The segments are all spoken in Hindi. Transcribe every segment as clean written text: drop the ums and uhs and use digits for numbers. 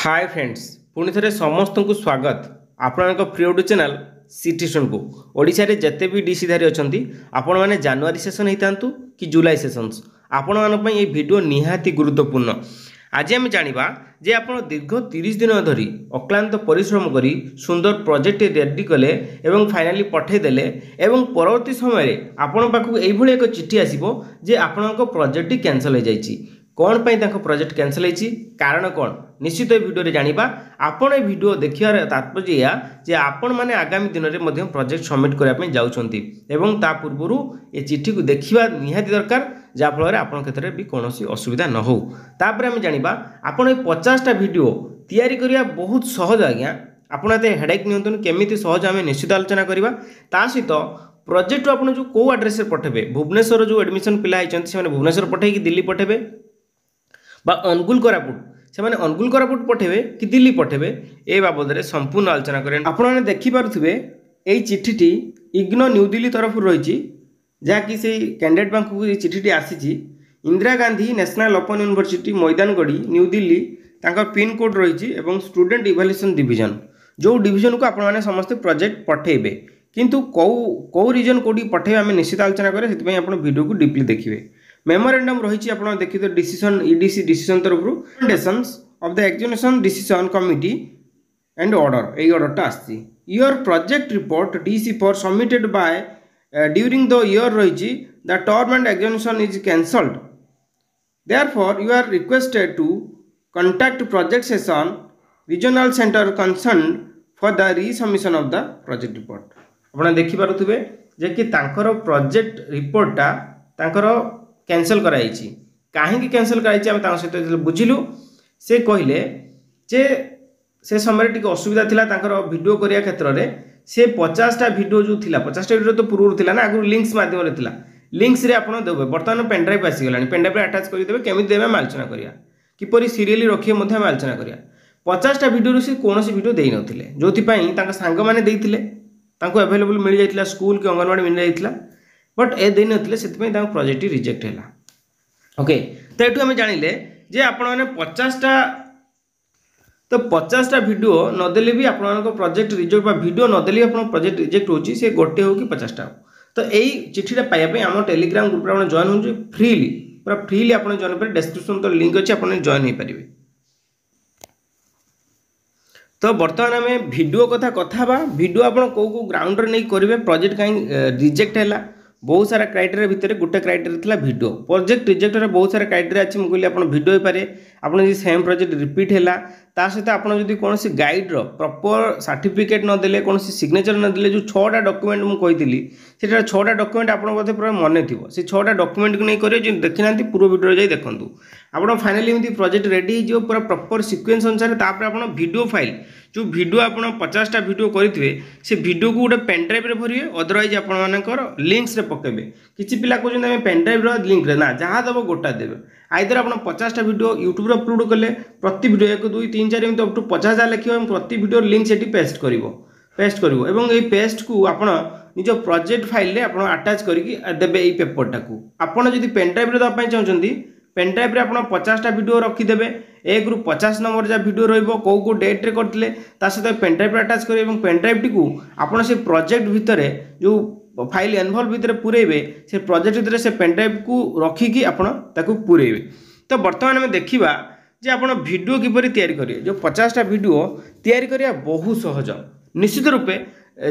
हाय फ्रेंड्स पुणी थे समस्त को स्वागत आपण प्रिय यूट्यूब चैनल सिटीजन को ओडिशा रे जते भी डीसीधारी अच्छा आपण मैंने जनवरी सेशन होता कि जुलाई सेशंस आपण मानी ये वीडियो निहाती गुरुत्वपूर्ण। आज आम जाना जे आप दीर्घ 30 दिन धरी अक्लांत परिश्रम करी सुंदर प्रोजेक्ट रेडी कले एवं फाइनाली पठेदेले एवं परवर्ती समय आपण पाखु एभली एक चिठी आसीबो जे आपणक प्रोजेक्ट कैंसल हो जाइछि। कौन पाई तांको प्रोजेक्ट कैंसल होइछि कारण कौन निश्चित वीडियो रे जानिबा। आपण ए वीडियो देखियार तात्पर्य या जे आपण माने आगामी दिन रे मध्यम प्रोजेक्ट सबमिट करिया पई जाउछंती एवं ता पूर्वरु ए चिठी को देखिबा निहाती दरकार जा फल आपण क्षेत्र में भी कोनोसी असुविधा न हो। तापर हम जानिबा आपण ए 50 टा वीडियो तैयारी करिया बहुत सहज आज्ञा। आपण एते हेडेक नियंतन केमिति सहज आमे निश्चित आलोचना करिबा। ता सहित प्रोजेक्ट आपण जो को एड्रेस रे पठेबे भुवनेश्वर जो एडमिशन पिला आइछंती से भुवनेश्वर पठेई कि दिल्ली पठेबे बा अनुगुल कोरापुट से माने अनुगुल कोरापुट पठेबे कि दिल्ली पठेबे ए बाबद रे संपूर्ण आलोचना करें। आपण माने देखि पारुथिबे एई चिठीटी इग्नो न्यू दिल्ली तरफ रहिछि जहाँकि से कैंडिडेट बैंक को चिठी आसी Indira Gandhi national open university Maidangarhi new Delhi तांका पिन कोड रही एवं स्टूडेंट इवैल्यूएशन डिवीजन जो डिवीजन को आपण माने समस्त प्रोजेक्ट पठेबे किंतु कौ रीजन कोडी पठेबे आम निश्चित आलोचना करें से आपण वीडियो को डीपली देखिए। मेमोरेंडम रही आपण देखिए डिसीजन ईडीसी डिसीजन तरफ recommendations of the examination decision committee and order a ऑर्डरटा आसी your project report DC for submitted by during the year रही the term and examination is cancelled, therefore you are requested to contact project session regional center concerned for the resubmission of the project report। आपण देखि पारुथिबे जे कि तांकर प्रोजेक्ट रिपोर्टटा तांकर कैंसल कराइछि काहे कैंसल कराइछि हम तांक सहित बुझिलु। से कहिले जे से समय टिके असुविधा थिला तांकर वीडियो करिया क्षेत्र रे से 50 टा वीडियो जो थिला 50 टा वीडियो तो पूर्व थिला ना आगु लिंक्स माध्यम रे थिला लिंक्स रे आपण देबे वर्तमान पेन ड्राइव आसी गलानी पेन ड्राइव रे अटैच करि देबे केमि देबे हम आलोचना करिया किपरि सीरियली रखिए मध्ये हम आलोचना करिया। 50 टा वीडियो रे से कोनोसी वीडियो देइ नथिले जोथि पई तांका सांग माने देइथिले तांको अवेलेबल मिल जाइथिला स्कूल के अंगनवाड़ी मिल जाइथिला बट ए देइ नथिले सेति पई तांको प्रोजेक्ट रिजेक्ट हैला। ओके तो एठु हम जानिले जे आपण माने 50 टा तो 50 टा वीडियो नदेले भी आपण प्रोजेक्ट रिजेक्ट बा वीडियो नदेले आपण प्रोजेक्ट रिजेक्ट होची से गोटे हो कि 50 टा तो एई चिठीटा पाया पे हम टेलीग्राम ग्रुप रे आपण जॉइन होची फ्रीली पूरा फ्रीली आपण जॉइन पर डिस्क्रिप्शन तो लिंक अछि आपण जॉइन हो परिबे। तो वर्तमान हमें वीडियो कथा बा वीडियो आपण को ग्राउंड रे नै करिवे प्रोजेक्ट काई रिजेक्ट हैला बहुत सारा क्राइटेरिया भितर गोटे क्राइटेरिया थिला वीडियो प्रोजेक्ट रिजेक्ट रे बहुत सारा क्राइटेरिया अछि मुकली आपण वीडियो हे पारे आपण जे सेम प्रोजेक्ट रिपीट हैला ता सहित आपण जदी कोनोसी गाइड रो प्रॉपर सर्टिफिकेट न देले कोनोसी सिग्नेचर न देले जो 6टा डॉक्यूमेंट मु कहितली सेटा 6टा डॉक्यूमेंट आपण बोधे पूरा मन थिबो से 6टा डॉक्यूमेंट को नै करियो जे देखिनांती पूरा वीडियो जाई देखंतु आपण फाइनली एमती प्रोजेक्ट रेडी जो पूरा प्रॉपर सीक्वेंस अनुसार तापर आपण वीडियो फाइल जो वीडियो आपण 50 टा वीडियो करिथिबे से वीडियो को गोटे पेन ड्राइव रे भरिए अदरवाइज आपण मानकर लिंक्स रे पकेबे किछि पिला को जने पेन ड्राइव रो लिंक रे ना जहां दबो गोटा देबे आइदर आपण 50 टा वीडियो यूट्यूब रे अपलोड करले प्रति वीडियो 1 2 3 4 एमती अप टू 50,000 लिखियो हम प्रति वीडियो लिंक सेठी पेस्ट करिवो एवं ए पेस्ट को आपण निजो प्रोजेक्ट फाइल रे आपण अटैच करिकि देबे ए पेपर टाकू आपण जदी पेन ड्राइव रे द पई चाहउछंती पेन ड्राइव रे आपण 50 टा वीडियो रखि देबे एक ग्रुप 50 नंबर जा वीडियो रहइबो को डेट रे करथिले ता सहित पेन ड्राइव रे अटैच करिवे एवं पेन ड्राइव टी को आपण से प्रोजेक्ट भितरे जो फाइल एनवॉल्व भितरे पुरेबे से प्रोजेक्ट भितरे से पेन ड्राइव को रखिकी आपण ताकू पुरेबे। तो वर्तमान में देखिबा जे आपण वीडियो किपरि तयारी करिए जो 50 टा वीडियो तयारी करिया बहुत सहज निश्चित रूपे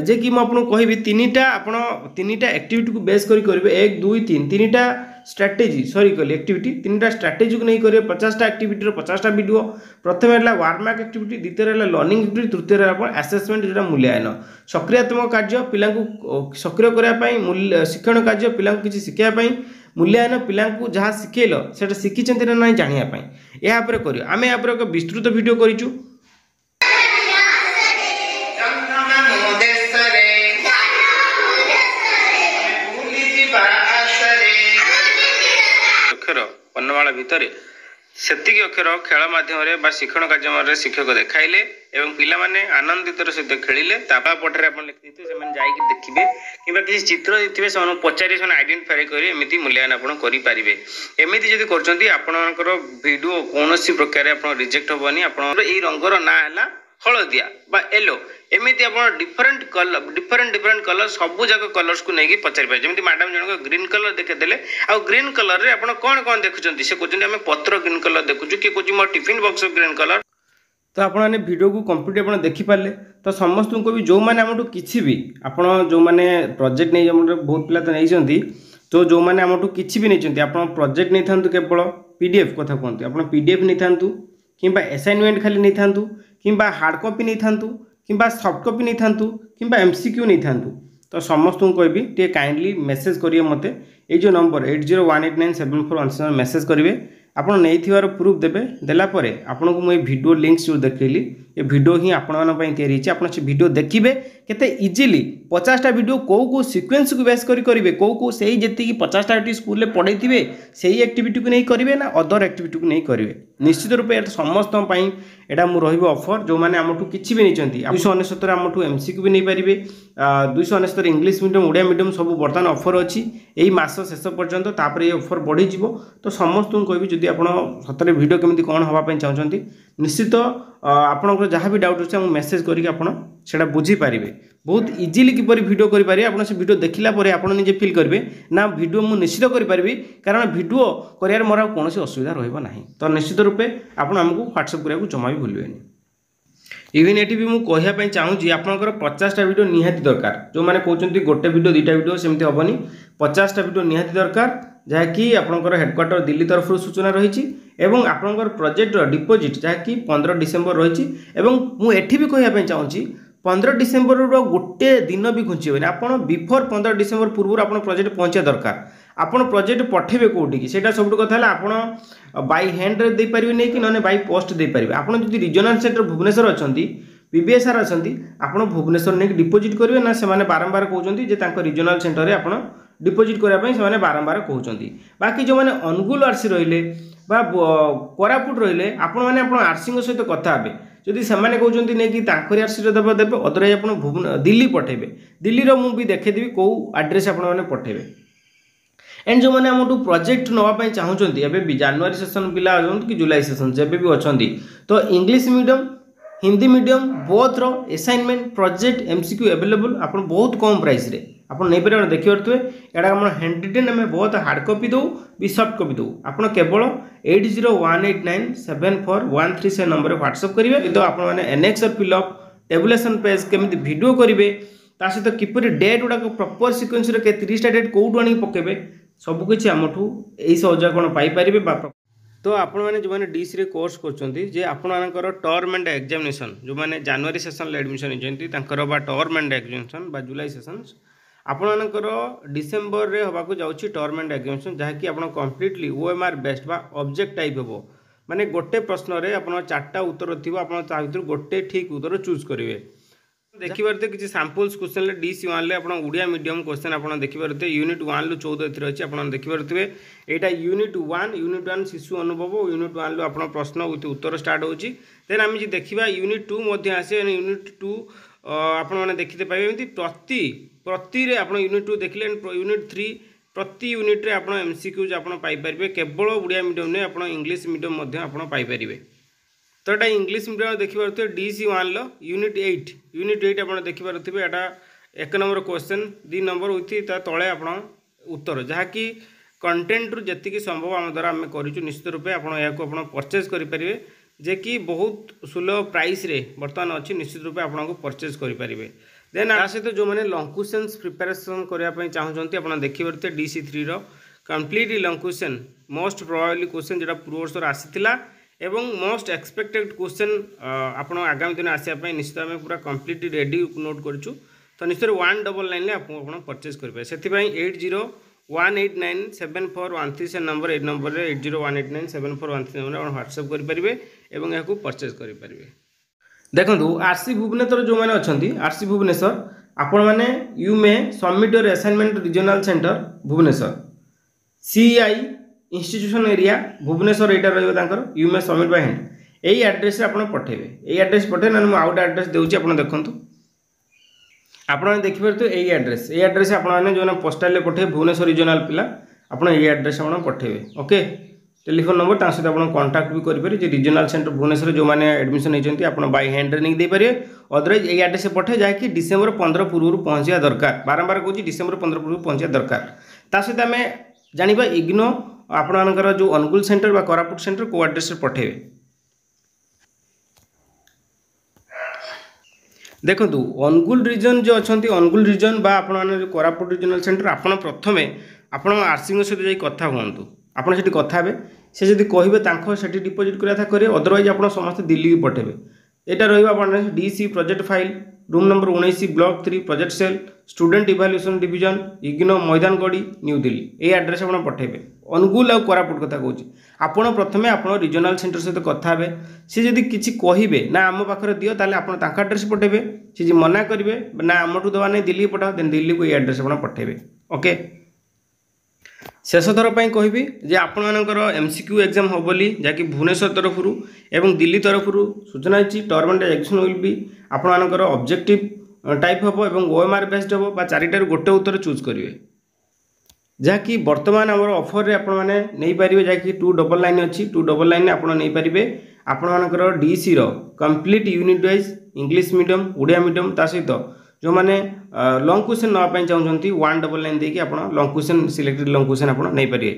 जे कि मैं आपको कहबी तीनटा एक्टिविटी को बेस करेंगे 1 2 3 तीनटा स्ट्राटेजी सॉरी कहली एक्टिविटी तीनटा स्ट्राटेजी को नहीं करेंगे 50 टा एक्टिविटी 50 टा वीडियो प्रथम है वार्मअप एक्टिविटी द्वितीय है लर्निंग एक्टिविटी तृतीय है आसेसमेंट जो मूल्यांकन सक्रियात्मक कार्य पिला सक्रिय करने शिक्षण कार्य पिला किसी शिखापी मूल्यांकन पिला जहाँ शिखेल से शिखी ना जानापी यहाँ कर आम यहाँ एक विस्तृत वीडियो करूँ पन्नमाला भितर ସେତିକି ଅକ୍ଷର ଖେଳ ମାଧ୍ୟମରେ ବା ଶିକ୍ଷଣ କାର୍ଯ୍ୟକ୍ରମରେ ଶିକ୍ଷକ ଦେଖାଇଲେ ଏବଂ ପିଲାମାନେ ଆନନ୍ଦିତର ସହିତ ଖେଳିଲେ। ତା ପଟରେ ଆପଣ ଲେଖିଦେଇଥିବେ, ସେମାନେ ଯାଇକି ଦେଖିବେ କିମ୍ବା କିଛି ଚିତ୍ର ଦେଇଥିବେ, ସେମାନଙ୍କୁ ପଚାରି ସେମାନେ ଆଇଡେଣ୍ଟିଫାଏ କରି ଏମିତି ମୂଲ୍ୟାୟନ ଆପଣ କରିପାରିବେ। ଏମିତି ଯଦି କରୁଛନ୍ତି ଆପଣଙ୍କର ଭିଡ଼ିଓ କୌଣସି ପ୍ରକାର ଆପଣ ରିଜେକ୍ଟ ହେବନି। ଆପଣଙ୍କର ଏଇ ରଙ୍ଗର ନାଁ ହେଲା ହଳଦିଆ ବା ୟେଲୋ। ଏମିତି ଆପଣ ଡିଫରେଣ୍ଟ କଲର ସବୁ ଯାକ କଲର୍ସକୁ ନେଇକି ପଚାରିପାରିବେ। ଯେମିତି ମ୍ୟାଡ଼ାମ୍ ଜଣକ ଗ୍ରୀନ୍ କଲର ଦେଖେଇଦେଲେ, ଆଉ ଗ୍ରୀନ୍ କଲରରେ ଆପଣ କ'ଣ ଦେଖୁଛନ୍ତି, ସେ କହୁଛନ୍ତି ଆମେ ପତ୍ର ଗ୍ରୀନ୍ କଲର ଦେଖୁଛୁ, କିଏ କହୁଛି ମୋ ଟିଫିନ୍ ବକ୍ସ ଗ୍ରୀନ୍ କଲର। ତ ଆପଣମାନେ ଭିଡ଼ିଓକୁ କମ୍ପ୍ଲିଟ୍ ଆପଣ ଦେଖିପାରିଲେ। ତ ସମସ୍ତଙ୍କୁ ବି ଯେଉଁମାନେ ଆମଠୁ କିଛି ବି ଆପଣ ଯେଉଁମାନେ ପ୍ରୋଜେକ୍ଟ ନେଇ ଆମର ବହୁତ ପିଲା ତ ନେଇଛନ୍ତି, ତ ଯେଉଁମାନେ ଆମଠୁ କିଛି ବି ନେଇଛନ୍ତି, ଆପଣ ପ୍ରୋଜେକ୍ଟ ନେଇଥାନ୍ତୁ କେବଳ PDF କଥା କୁହନ୍ତୁ, ଆପଣ PDF ନେଇଥାନ୍ତୁ କିମ୍ବା ଆସାଇନମେଣ୍ଟ ଖାଲି ନେଇଥାନ୍ତୁ କିମ୍ବା ହାର୍ଡ଼ କପି ନେଇଥାନ୍ତୁ କିମ୍ବା ସଫ୍ଟ କପି ନେଇଥାନ୍ତୁ କିମ୍ବା MCQ ନେଇଥାନ୍ତୁ, ତ ସମସ୍ତଙ୍କୁ କହିବି ଟିକେ କାଇଣ୍ଡଲି ମେସେଜ୍ କରିବେ ମୋତେ। ଏଇ ଯେଉଁ ନମ୍ବର 80189741 ମେସେଜ୍ କରିବେ, ଆପଣ ନେଇଥିବାର ପ୍ରୁଫ୍ ଦେବେ। ଦେଲା ପରେ ଆପଣଙ୍କୁ ମୁଁ ଏ ଭିଡ଼ିଓ ଲିଙ୍କ୍ସ ଯେଉଁ ଦେଖେଇଲି, ଏ ଭିଡ଼ିଓ ହିଁ ଆପଣମାନଙ୍କ ପାଇଁ ତିଆରି ହେଇଛି। ଆପଣ ସେ ଭିଡ଼ିଓ ଦେଖିବେ କେତେ ଇଜିଲି 50ଟା ଭିଡ଼ିଓ କେଉଁ ସିକ୍ୱେନ୍ସକୁ ବେସ୍ କରି କରିବେ, କେଉଁ ସେଇ ଯେତିକି 50ଟା ଆକ୍ଟିଭିଟି ସ୍କୁଲରେ ପଢ଼େଇଥିବେ ସେଇ ଆକ୍ଟିଭିଟିକୁ ନେଇ କରିବେ ନା ଅଦର ଆକ୍ଟିଭିଟିକୁ ନେଇ କରିବେ। ନିଶ୍ଚିତ ରୂପେ ଏଇଟା ସମସ୍ତଙ୍କ ପାଇଁ ଏଇଟା ମୁଁ ରହିବ ଅଫର୍। ଯେଉଁମାନେ ଆମଠୁ କିଛି ବି ନେଇଛନ୍ତି 299 ଆମଠୁ MCQ ବି ନେଇପାରିବେ, 299 ଇଂଲିଶ ମିଡ଼ିୟମ୍ ଓଡ଼ିଆ ମିଡ଼ିୟମ୍ ସବୁ ବର୍ତ୍ତମାନ ଅଫର୍ ଅଛି ଏଇ ମାସ ଶେଷ ପର୍ଯ୍ୟନ୍ତ। ତାପରେ ଏ ଅଫର୍ ବଢ଼ିଯିବ। ତ ସମସ୍ତଙ୍କୁ କହିବି ଯଦି ଆପଣ ସତରେ ଭିଡ଼ିଓ କେମିତି କ'ଣ ହେବା ପାଇଁ ଚାହୁଁଛନ୍ତି, ନିଶ୍ଚିତ ଆପଣଙ୍କର ଯାହା ବି ଡାଉଟ୍ ଅଛି ଆମକୁ ମେସେଜ୍ କରିକି ଆପଣ ସେଇଟା ବୁଝିପାରିବେ। ବହୁତ ଇଜିଲି କିପରି ଭିଡ଼ିଓ କରିପାରିବେ, ଆପଣ ସେ ଭିଡ଼ିଓ ଦେଖିଲା ପରେ ଆପଣ ନିଜେ ଫିଲ୍ କରିବେ ନା ଭିଡ଼ିଓ ମୁଁ ନିଶ୍ଚିତ କରିପାରିବି, କାରଣ ଭିଡ଼ିଓ କରିବାରେ ମୋର ଆଉ କୌଣସି ଅସୁବିଧା ରହିବ ନାହିଁ। ତ ନିଶ୍ଚିତ ରୂପେ ଆପଣ ଆମକୁ ହ୍ୱାଟ୍ସଆପ୍ କରିବାକୁ ଜମା ବି ଭୁଲିବେନି। ଇଭିନ୍ ଏଠି ବି ମୁଁ କହିବା ପାଇଁ ଚାହୁଁଛି ଆପଣଙ୍କର 50ଟା ଭିଡ଼ିଓ ନିହାତି ଦରକାର। ଯେଉଁମାନେ କହୁଛନ୍ତି ଗୋଟେ ଭିଡ଼ିଓ 2ଟା ଭିଡ଼ିଓ, ସେମିତି ହେବନି। 50ଟା ଭିଡ଼ିଓ ନିହାତି ଦରକାର, ଯାହାକି ଆପଣଙ୍କର ହେଡ଼କ୍ୱାର୍ଟର ଦିଲ୍ଲୀ ତରଫରୁ ସୂଚନା ରହିଛି ଏବଂ ଆପଣଙ୍କର ପ୍ରୋଜେକ୍ଟର ଡିପୋଜିଟ୍ ଯାହାକି 15 ଡିସେମ୍ବର ରହିଛି। ଏବଂ ମୁଁ ଏଠି ବି କହିବା ପାଇଁ ଚାହୁଁଛି 15 ଡିସେମ୍ବରର ଗୋଟେ ଦିନ ବି ଘୁଞ୍ଚିବେନି। ଆପଣ ବିଫୋର୍ 15 ଡିସେମ୍ବର ପୂର୍ବରୁ ଆପଣ ପ୍ରୋଜେକ୍ଟ ପହଞ୍ଚିବା ଦରକାର। ଆପଣ ପ୍ରୋଜେକ୍ଟ ପଠାଇବେ କେଉଁଠିକି, ସେଇଟା ସବୁଠୁ କଥା ହେଲା ଆପଣ ବାଇ ହ୍ୟାଣ୍ଡରେ ଦେଇପାରିବେ ନେଇକି, ନହେଲେ ବାଇ ପୋଷ୍ଟ ଦେଇପାରିବେ। ଆପଣ ଯଦି ରିଜନାଲ୍ ସେଣ୍ଟର ଭୁବନେଶ୍ୱର ଅଛନ୍ତି, PBSR ଅଛନ୍ତି, ଆପଣ ଭୁବନେଶ୍ୱର ନେଇକି ଡିପୋଜିଟ୍ କରିବେ ନା ସେମାନେ ବାରମ୍ବାର କହୁଛନ୍ତି ଯେ ତାଙ୍କ ରିଜନାଲ୍ ସେଣ୍ଟରରେ ଆପଣ ଡିପୋଜିଟ୍ କରିବା ପାଇଁ ସେମାନେ ବାରମ୍ବାର କହୁଛନ୍ତି। ବାକି ଯେଉଁମାନେ ଅନୁଗୁଳ RC ରହିଲେ ବା କୋରାପୁଟ ରହିଲେ, ଆପଣମାନେ ଆପଣ RCଙ୍କ ସହିତ କଥା ହେବେ। ଯଦି ସେମାନେ କହୁଛନ୍ତି ନେଇକି ତାଙ୍କରି RCରେ ଦେବେ, ଅଦରୱାଇଜ୍ ଆପଣ ଦିଲ୍ଲୀ ପଠାଇବେ। ଦିଲ୍ଲୀର ମୁଁ ବି ଦେଖେଇଦେବି କେଉଁ ଆଡ୍ରେସ୍ ଆପଣମାନେ ପଠାଇବେ। एंड जो मैंने आमठू प्रोजेक्ट नापी चाहूँगी एवं भी जानुरी सेसन पिला अछंती कि जुलाई सेसन जब भी अच्छा तो English medium Hindi medium both रो असाइनमेंट प्रोजेक्ट MCQ अवेलेबल आप बहुत कम प्राइस रे आप नहीं पारे देखिपे यहाँ आम हैंड रिटेन आम बहुत हार्ड कॉपी दो भी सॉफ्ट कॉपी दो आप केवल 80189741 से नंबर व्हाट्सएप करेंगे तो आप एनेक्सर फिलअप टेबुलेशन पेज केमी वीडियो करेंगे ता सहित किपर डेट गुड़ाक प्रॉपर सीक्वेंस रे 30टा डेट कौटू आनी पकेबे सबकिछ आमठू यही सहयोग कौन पाइपर। तो आपण मैंने जो मैंने डीसी रे कोर्स कर आपणकर टर्म एंड एग्जामिनेशन जो मैंने जनवरी सेसन एडमिशन होती टर्म एंड एग्जामिनेशन बा जुलाई सेसन्स आपणकर डिसेम्बर रे होबाकू जाउछि टर्म एंड एग्जामिनेशन जहाँकि आप कम्प्लीटली OMR बेस्ड बा ऑब्जेक्ट टाइप हे माने गोटे प्रश्न रे आप 4टा उत्तर थी आप गोटे ठीक उत्तर चूज करेंगे देखिए किसी सैंपल्स क्वेश्चन DC1 ले आपन उड़िया मीडियम क्वेश्चन आप देखिए यूनिट 1 लु 14 अच्छी आप देखिए यहाँ यूनिट 1 शिशु अनुभव यूनिट 1 लु आप प्रश्न उत्तर स्टार्ट होची देन आम देखा यूनिट 2 आसे यूनिट 2 आपने देखते पाइबे प्रति प्रति रे आप यूनिट 2 देखिले यूनिट 3 प्रति यूनिट रे आप MCQ आप पाइपर केवल उड़िया मीडियम ने आप इंग्लिश मीडियम आप पाइपर तो यहाँ इंग्लिश मीडियम देखिए DC1 यूनिट 8 आप देखिए यहाँ 1 नंबर क्वेश्चन 2 नंबर विथ तले आप उत्तर जहाँकि कंटेंट रु जी संभव आम द्वारा आम करूँ निश्चित रूपे आप परचेज करेंगे जे कि बहुत सुलभ प्राइस रे बर्तमान अच्छी निश्चित रूपे आपको परचेज करेंगे। देन आ सहित जो मैंने लॉन्ग क्वेश्चंस प्रिपेरेसन करने चाहूँगी आप देखिए DC3 रो complete long question most probably question जो पूर्व वर्ष आसीला एवं मोस्ट एक्सपेक्टेड क्वेश्चन आप आगामी दिन आसापी निश्चित आम पूरा कम्प्लीट रेडी नोट करूँ तो निश्चित 199 आप परचेज करेंगे से 80189741 से नंबर 8 नंबर 80189741 नंबर व्हाट्सएप करेंगे और यहाँ परचेज करेंगे। देखो RC भुवनेश्वर जो मैंने अच्छा RC भुवनेश्वर आपण मैंने you may submit your assignment regional centre Bhubaneswar CI institution area Bhubaneswar यहाँ रहा you may submit by hand यही एड्रेस आप पठेबे यही एड्रेस पठे ना आउ गोटे एड्रेस दूसरी आप देखूँ आपने देखिए यही एड्रेस आपने जो पोस्टाल पठे भुवनेश्वर रिजनाल पिला आप यही एड्रेस आप पठेबे ओके टेलीफोन नंबर ता सहित आप कांटेक्ट भी करेंगे रिजनाल सेंटर भुवनेश्वर जो मैंने एडमिशन होती आप बाय हैंड नहीं दे पारे अदरवाइज यही एड्रेस पठे जहाँकि डिसेम्बर 15 पूर्व पहुँचा दरकार बारंबार कहूँ डिसेम्बर 15 पूर्व पहुँचा दरकार ता सहित आम जाना इग्नो आपणकर जो अनुगुल सेंटर बा कोरापुट सेंटर को एड्रेस पठेबे देखो अनुगुल रिजन जो अच्छा अनुगुल रिजन बा आपने कोरापुट रिजनल सेंटर आपड़ प्रथमे आपण आरसी सहित जाई कथा हुंतु आपड़ से कथा हे से जब कहे से डिपोजिट करा करेंगे अदरवाइज आप समस्त दिल्ली की पठेबे यहाँ रहा DC project file room number 19 block 3 project cell student evaluation division IGNOU Maidangarhi new Delhi ये एड्रेस आप पठेबे अनुगुल और कोरापुट कथा कहूँ आपड़ प्रथमे आप रिजनाल सेंटर सहित कथा हे सी जदि किसी कहे ना आम पाखे दियो ताले आप एड्रेस पठेबे सी जी मना करेंगे ना आमठू दवा नहीं दिल्ली पठाओ देन दिल्ली को ये एड्रेस आप पठेबे ओके शेष थर पर कहबी जे आपण मानकर एमसीक्यू एग्जाम हो बोली जहाँकि भुवनेश्वर तरफ एवं दिल्ली तरफ सूचना अच्छी term and exam will be आपण मानकर ऑब्जेक्टिव टाइप हम और ओएमआर बेस्ड हम बा चारिटार गोटे उत्तर चूज करेंगे जहाँकि बर्तमान आम ऑफर रे आपण मैंने नहीं पारे जहाँकि 2 डबल लाइन अच्छी 2 डबल लाइन आप नहीं पारे आपण मानकर DC complete unit wise English medium Odia medium ता सहित जो मैंने लॉन्ग क्वेश्चन नापी चाहते 1 डबल लाइन देखिए आप long question selected long question आप नहीं पारे